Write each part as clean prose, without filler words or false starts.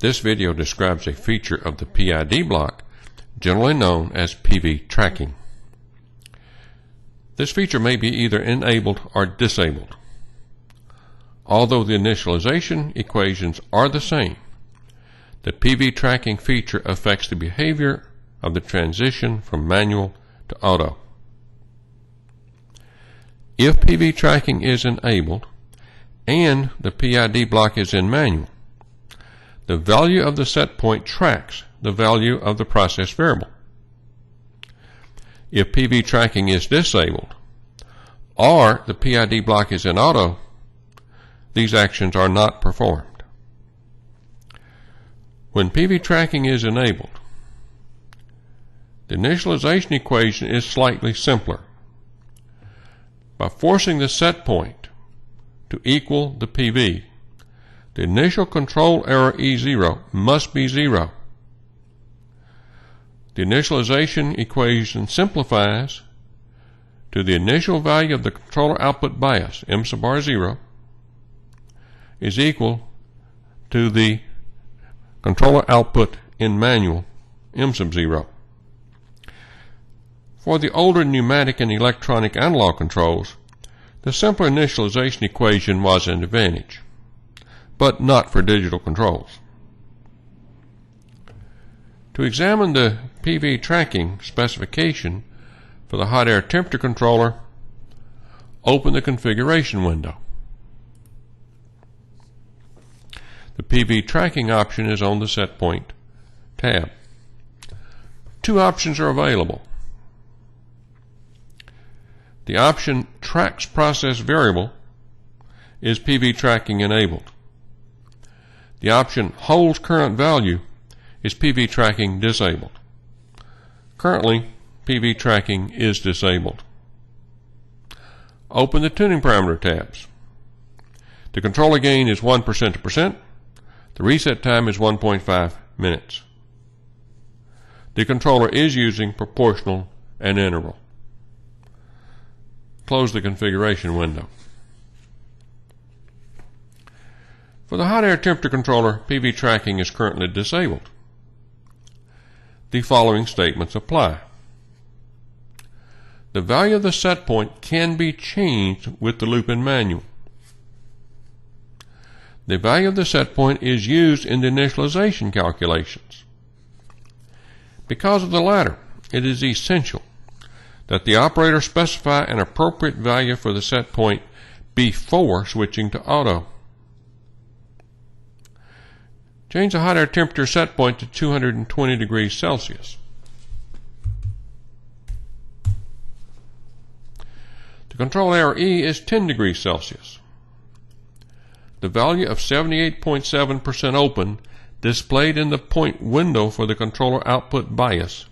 This video describes a feature of the PID block, generally known as PV tracking. This feature may be either enabled or disabled. Although the initialization equations are the same, the PV tracking feature affects the behavior of the transition from manual to auto. If PV tracking is enabled and the PID block is in manual, the value of the set point tracks the value of the process variable. If PV tracking is disabled or the PID block is in auto, these actions are not performed. When PV tracking is enabled, the initialization equation is slightly simpler. By forcing the set point to equal the PV, the initial control error E0 must be 0. The initialization equation simplifies to the initial value of the controller output bias, M sub r 0, is equal to the controller output in manual, M sub 0. For the older pneumatic and electronic analog controls, the simpler initialization equation was an advantage, but not for digital controls. To examine the PV tracking specification for the hot air temperature controller, open the configuration window. The PV tracking option is on the Set Point tab. Two options are available. The option Tracks Process Variable is PV tracking enabled. The option Holds Current Value is PV tracking disabled. Currently, PV tracking is disabled. Open the Tuning Parameter tabs. The controller gain is 1% to percent. The reset time is 1.5 minutes. The controller is using proportional and integral. Close the configuration window. For the hot air temperature controller, PV tracking is currently disabled. The following statements apply. The value of the set point can be changed with the loop in manual. The value of the set point is used in the initialization calculations. Because of the latter, it is essential that the operator specify an appropriate value for the set point before switching to auto. Change the hot air temperature set point to 220 degrees Celsius. The control error E is 10 degrees Celsius. The value of 78.7% open displayed in the point window for the controller output bias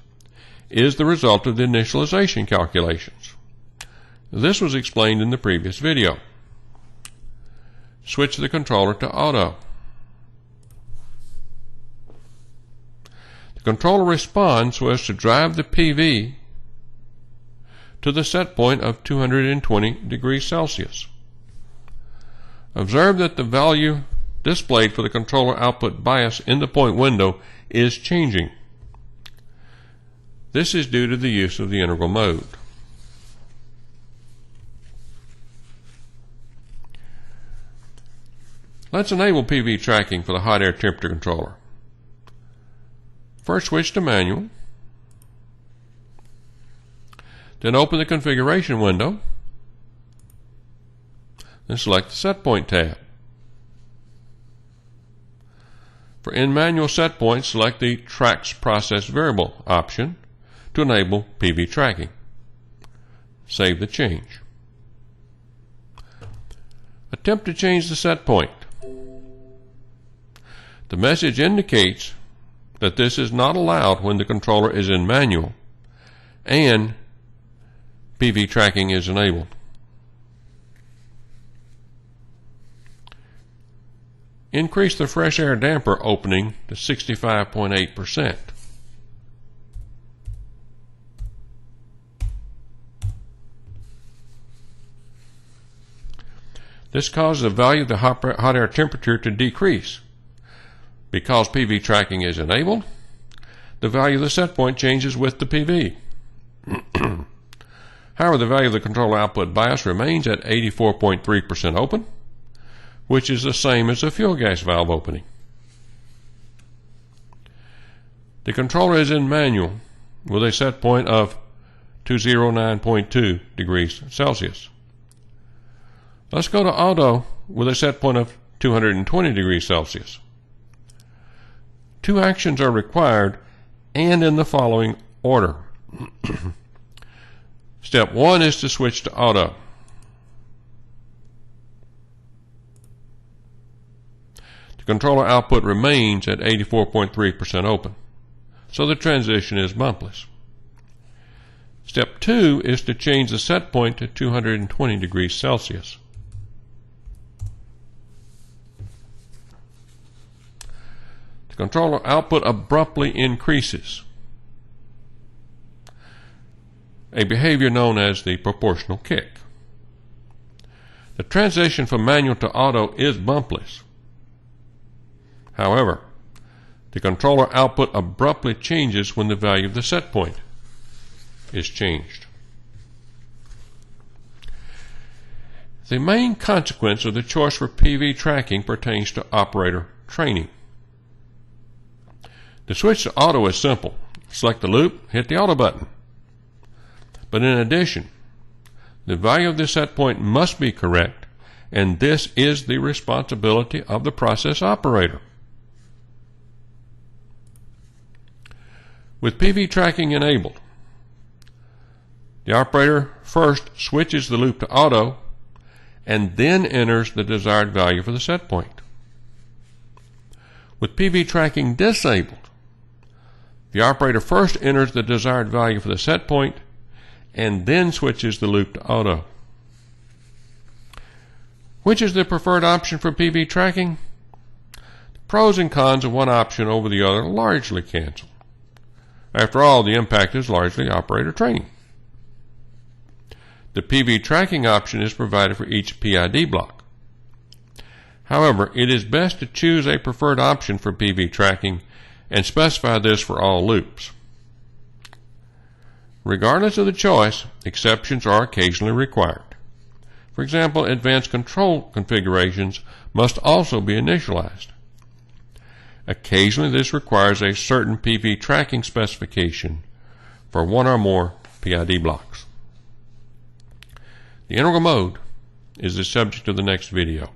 is the result of the initialization calculations. This was explained in the previous video. Switch the controller to auto. The controller responds so as to drive the PV to the set point of 220 degrees Celsius. Observe that the value displayed for the controller output bias in the point window is changing. This is due to the use of the integral mode. Let's enable PV tracking for the hot air temperature controller. First, switch to manual. Then open the configuration window. Then select the Set Point tab. For in-manual set points, select the Tracks Process Variable option to enable PV tracking. Save the change. Attempt to change the set point. The message indicates that this is not allowed when the controller is in manual and PV tracking is enabled. Increase the fresh air damper opening to 65.8%. This causes the value of the hot air temperature to decrease. Because PV tracking is enabled, the value of the set point changes with the PV. However, the value of the controller output bias remains at 84.3% open, which is the same as the fuel gas valve opening. The controller is in manual with a set point of 209.2 degrees Celsius. Let's go to auto with a set point of 220 degrees Celsius. Two actions are required and in the following order. Step 1 is to switch to auto. The controller output remains at 84.3% open, so the transition is bumpless. Step 2 is to change the set point to 220 degrees Celsius. The controller output abruptly increases, a behavior known as the proportional kick. The transition from manual to auto is bumpless. However, the controller output abruptly changes when the value of the set point is changed. The main consequence of the choice for PV tracking pertains to operator training. The switch to auto is simple. Select the loop, hit the auto button. But in addition, the value of the set point must be correct, and this is the responsibility of the process operator. With PV tracking enabled, the operator first switches the loop to auto and then enters the desired value for the set point. With PV tracking disabled, the operator first enters the desired value for the set point and then switches the loop to auto. Which is the preferred option for PV tracking? The pros and cons of one option over the other largely cancel. After all, the impact is largely operator training. The PV tracking option is provided for each PID block. However, it is best to choose a preferred option for PV tracking and specify this for all loops. Regardless of the choice, exceptions are occasionally required. For example, advanced control configurations must also be initialized. Occasionally, this requires a certain PV tracking specification for one or more PID blocks. The integral mode is the subject of the next video.